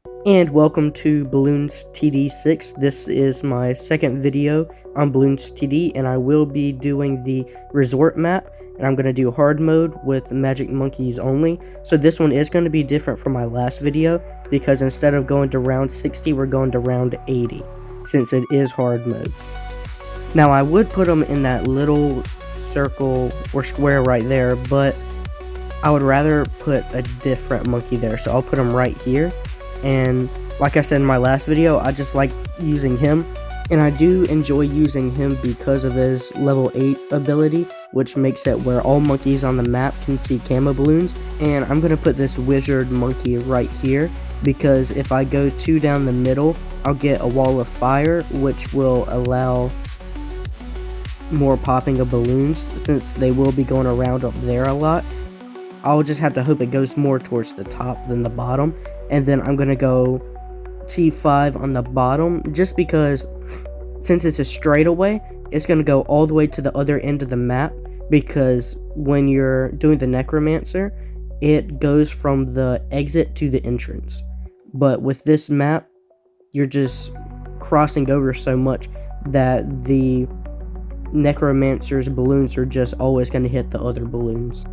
And welcome to Bloons TD6. This is my second video on Bloons TD, and I will be doing the resort map, and I'm going to do hard mode with Magic Monkeys only. So this one is going to be different from my last video, because instead of going to round 60, we're going to round 80, since it is hard mode. Now I would put them in that little circle or square right there, but I would rather put a different monkey there, so I'll put them right here. And like I said in my last video, I just like using him, and I do enjoy using him because of his level 8 ability, which makes it where all monkeys on the map can see camo balloons. And I'm going to put this wizard monkey right here, because if I go 2 down the middle, I'll get a wall of fire, which will allow more popping of balloons, since they will be going around up there a lot. I'll just have to hope it goes more towards the top than the bottom. And then I'm going to go T5 on the bottom, just because since it's a straightaway, it's going to go all the way to the other end of the map, because when you're doing the necromancer, it goes from the exit to the entrance. But with this map, you're just crossing over so much that the necromancer's balloons are just always going to hit the other balloons.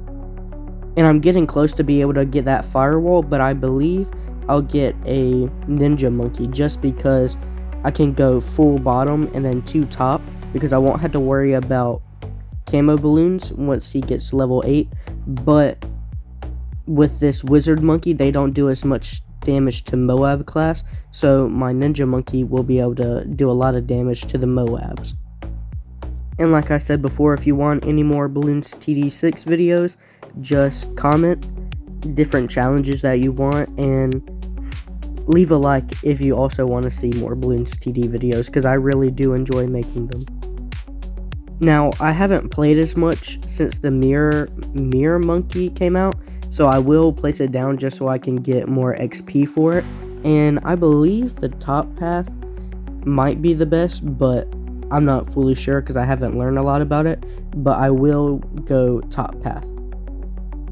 And I'm getting close to be able to get that firewall, but I believe I'll get a ninja monkey, just because I can go full bottom and then 2 top, because I won't have to worry about camo balloons once he gets level 8. But with this wizard monkey, they don't do as much damage to Moab class, so my ninja monkey will be able to do a lot of damage to the Moabs. And like I said before, if you want any more Bloons TD6 videos, just comment different challenges that you want, and leave a like if you also want to see more Bloons TD videos, because I really do enjoy making them. Now, I haven't played as much since the mirror monkey came out, so I will place it down just so I can get more XP for it. And I believe the top path might be the best, but I'm not fully sure because I haven't learned a lot about it, but I will go top path.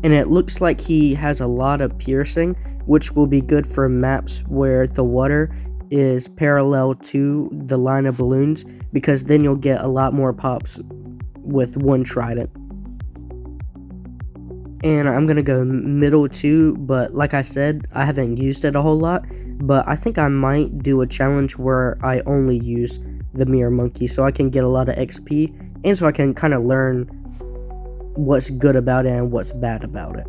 And it looks like he has a lot of piercing, which will be good for maps where the water is parallel to the line of balloons, because then you'll get a lot more pops with one trident. And I'm going to go middle 2, but like I said, I haven't used it a whole lot, but I think I might do a challenge where I only use the mirror monkey, so I can get a lot of XP, and so I can kind of learn what's good about it and what's bad about it.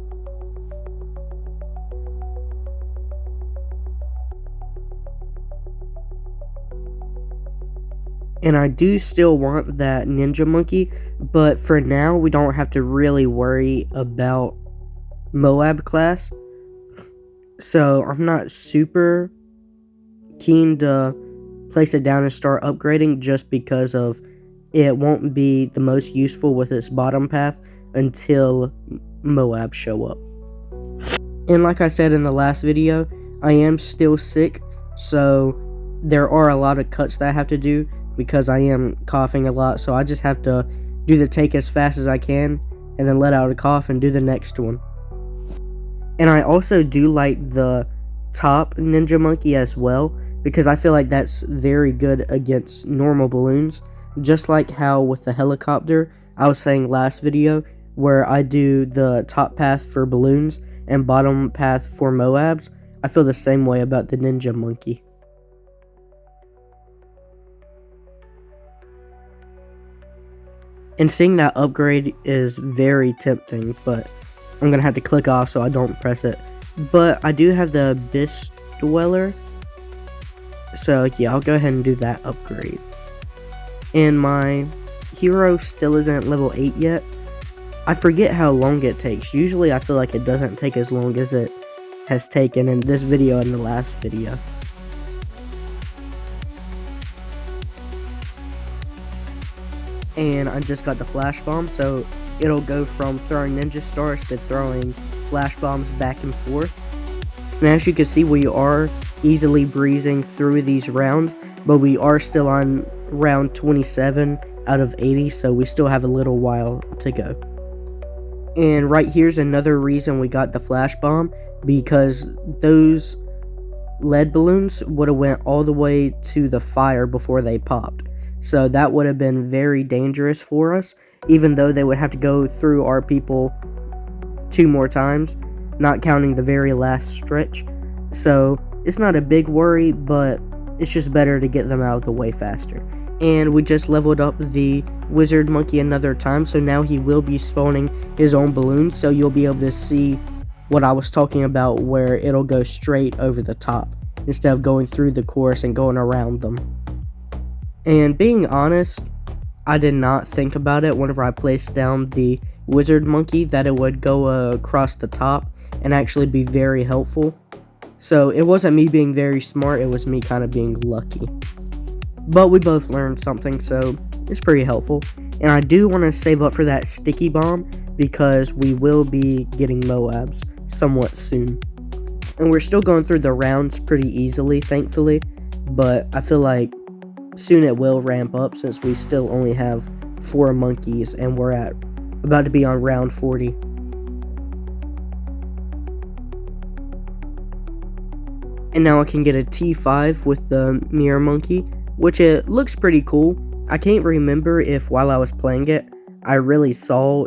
And I do still want that ninja monkey, but for now we don't have to really worry about Moab class, so I'm not super keen to place it down and start upgrading, just because of it won't be the most useful with its bottom path until Moab show up. And like I said in the last video, I am still sick, so there are a lot of cuts that I have to do because I am coughing a lot, so I just have to do the take as fast as I can and then let out a cough and do the next one. And I also do like the top ninja monkey as well, because I feel like that's very good against normal balloons, just like how with the helicopter I was saying last video, where I do the top path for balloons and bottom path for Moabs. I feel the same way about the ninja monkey. And seeing that upgrade is very tempting, but I'm gonna have to click off so I don't press it. But I do have the Abyss Dweller, so yeah, I'll go ahead and do that upgrade. And my hero still isn't level 8 yet. I forget how long it takes. Usually I feel like it doesn't take as long as it has taken in this video and the last video. And I just got the flash bomb, so it'll go from throwing ninja stars to throwing flash bombs back and forth. And as you can see, we are easily breezing through these rounds, but we are still on round 27 out of 80, so we still have a little while to go. And right here's another reason we got the flash bomb, because those lead balloons would have went all the way to the fire before they popped. So that would have been very dangerous for us, even though they would have to go through our people 2 more times, not counting the very last stretch. So it's not a big worry, but it's just better to get them out of the way faster. And we just leveled up the wizard monkey another time, so now he will be spawning his own balloons, so you'll be able to see what I was talking about, where it'll go straight over the top instead of going through the course and going around them. And being honest, I did not think about it whenever I placed down the wizard monkey that it would go across the top and actually be very helpful. So it wasn't me being very smart, it was me kind of being lucky. But we both learned something, so it's pretty helpful. And I do want to save up for that sticky bomb because we will be getting Moabs somewhat soon. And we're still going through the rounds pretty easily, thankfully, but I feel like soon it will ramp up since we still only have 4 monkeys and we're about to be on round 40. And now I can get a T5 with the mirror monkey, which it looks pretty cool. I can't remember if while I was playing it, I really saw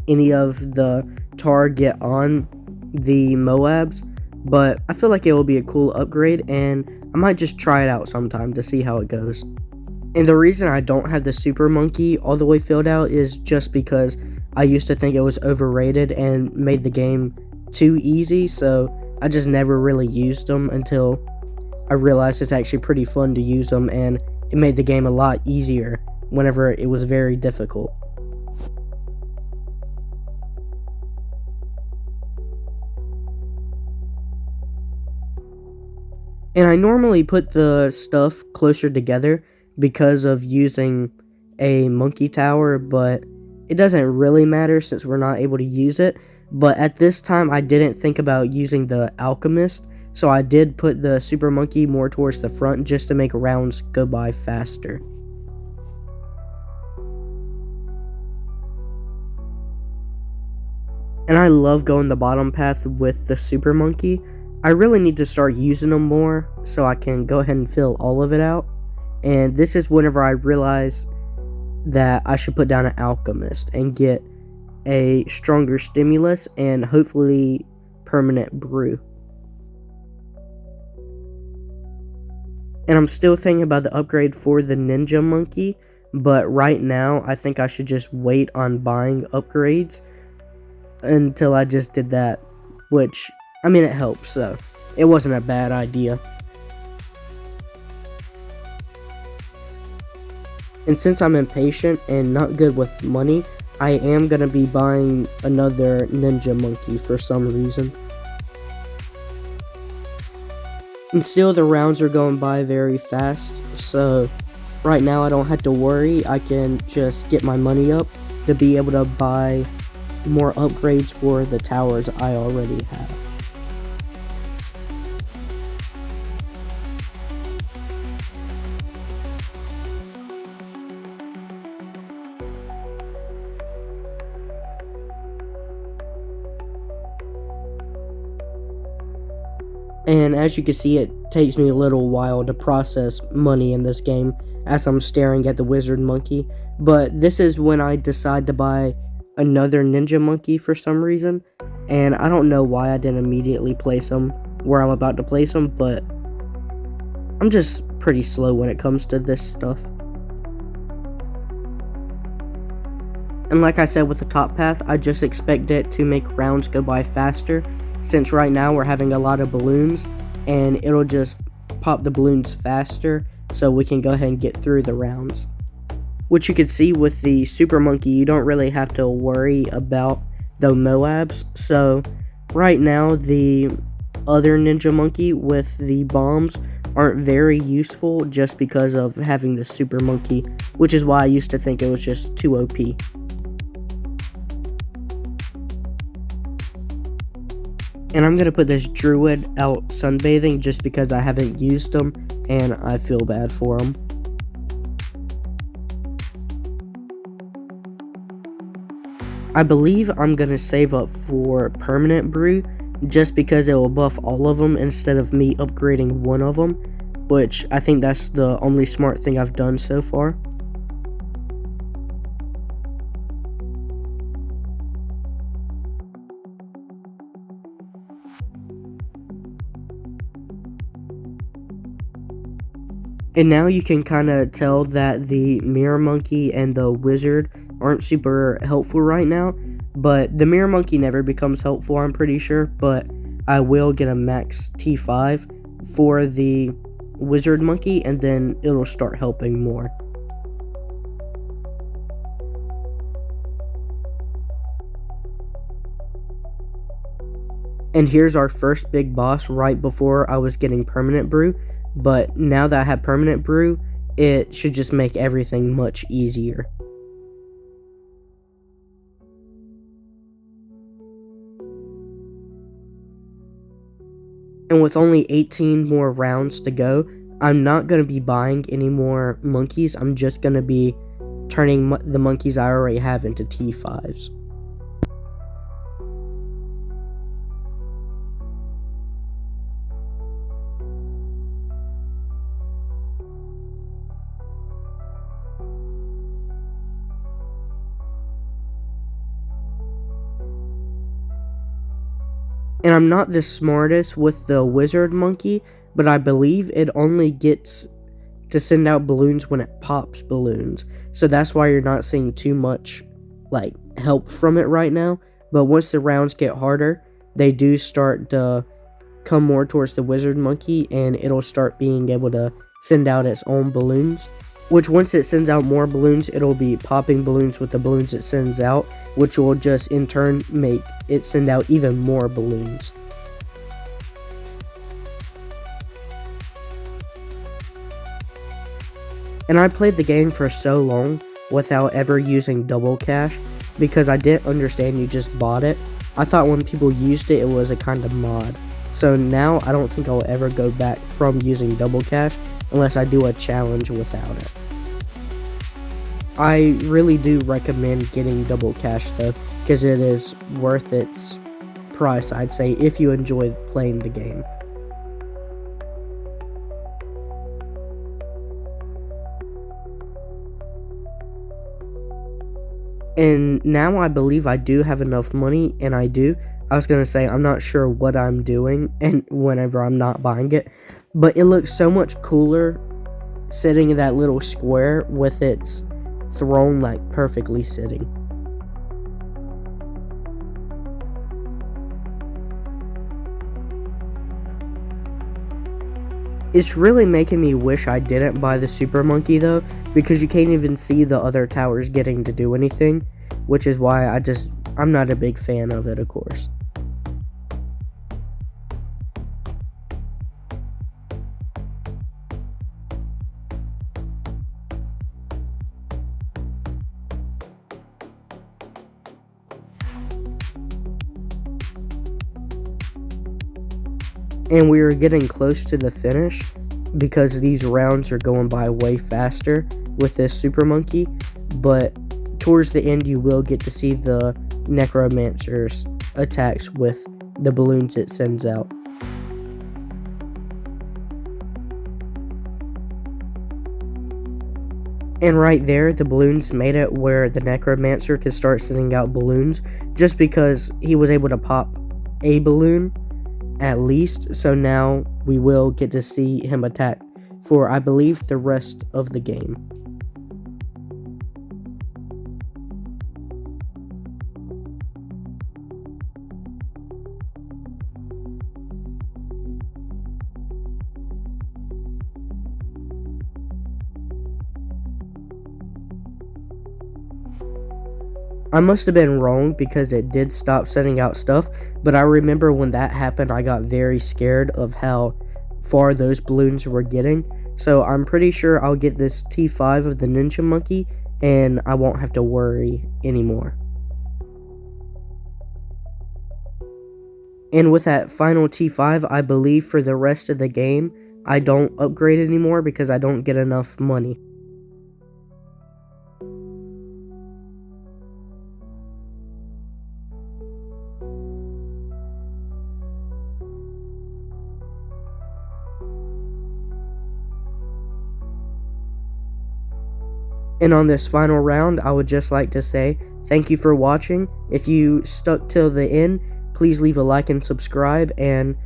any of the tar get on the Moabs, but I feel like it will be a cool upgrade, and I might just try it out sometime to see how it goes. And the reason I don't have the super monkey all the way filled out is just because I used to think it was overrated and made the game too easy, so I just never really used them until I realized it's actually pretty fun to use them, and it made the game a lot easier whenever it was very difficult. And I normally put the stuff closer together because of using a monkey tower, but it doesn't really matter since we're not able to use it. But at this time I didn't think about using the alchemist, so I did put the super monkey more towards the front just to make rounds go by faster. And I love going the bottom path with the super monkey. I really need to start using them more so I can go ahead and fill all of it out. And this is whenever I realize that I should put down an alchemist and get a stronger stimulus and hopefully permanent brew. And I'm still thinking about the upgrade for the ninja monkey, but right now I think I should just wait on buying upgrades until I just did that, which, I mean, it helps, so it wasn't a bad idea. And since I'm impatient and not good with money, I am going to be buying another ninja monkey for some reason. And still the rounds are going by very fast, so right now I don't have to worry. I can just get my money up to be able to buy more upgrades for the towers I already have. And as you can see, it takes me a little while to process money in this game as I'm staring at the wizard monkey. But this is when I decide to buy another ninja monkey for some reason. And I don't know why I didn't immediately place them where I'm about to place them, but I'm just pretty slow when it comes to this stuff. And like I said with the top path, I just expect it to make rounds go by faster, since right now we're having a lot of balloons, and it'll just pop the balloons faster so we can go ahead and get through the rounds. Which you can see with the super monkey, you don't really have to worry about the Moabs. So right now the other ninja monkey with the bombs aren't very useful just because of having the super monkey, which is why I used to think it was just too OP. And I'm going to put this druid out sunbathing just because I haven't used them and I feel bad for him. I believe I'm going to save up for permanent brew just because it will buff all of them instead of me upgrading one of them, which I think that's the only smart thing I've done so far. And now you can kind of tell that the mirror monkey and the wizard aren't super helpful right now, but the mirror monkey never becomes helpful, I'm pretty sure, but I will get a max T5 for the wizard monkey, and then it'll start helping more. And here's our first big boss right before I was getting permanent brew, but now that I have permanent brew, it should just make everything much easier. And with only 18 more rounds to go, I'm not going to be buying any more monkeys. I'm just going to be turning the monkeys I already have into T5s. And I'm not the smartest with the wizard monkey, but I believe it only gets to send out balloons when it pops balloons. So that's why you're not seeing too much like help from it right now. But once the rounds get harder, they do start to come more towards the wizard monkey, and it'll start being able to send out its own balloons. Which once it sends out more balloons, it'll be popping balloons with the balloons it sends out, which will just in turn make it send out even more balloons. And I played the game for so long without ever using double cash because I didn't understand you just bought it. I thought when people used it, it was a kind of mod. So now I don't think I'll ever go back from using double cash unless I do a challenge without it. I really do recommend getting double cash though, because it is worth its price, I'd say, if you enjoy playing the game. And now I believe I do have enough money, and I do. I was gonna say I'm not sure what I'm doing and whenever I'm not buying it, but it looks so much cooler sitting in that little square with its throne like perfectly sitting. It's really making me wish I didn't buy the super monkey though, because you can't even see the other towers getting to do anything, which is why I'm not a big fan of it, of course. And we are getting close to the finish because these rounds are going by way faster with this super monkey, but towards the end you will get to see the necromancer's attacks with the balloons it sends out. And right there, the balloons made it where the necromancer could start sending out balloons just because he was able to pop a balloon at least. So now we will get to see him attack for, I believe, the rest of the game. I must have been wrong because it did stop sending out stuff, but I remember when that happened, I got very scared of how far those balloons were getting. So I'm pretty sure I'll get this T5 of the ninja monkey, and I won't have to worry anymore. And with that final T5, I believe for the rest of the game, I don't upgrade anymore because I don't get enough money. And on this final round, I would just like to say thank you for watching. If you stuck till the end, please leave a like and subscribe, and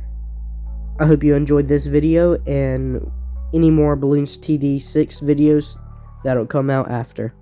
I hope you enjoyed this video and any more Bloons TD6 videos that'll come out after.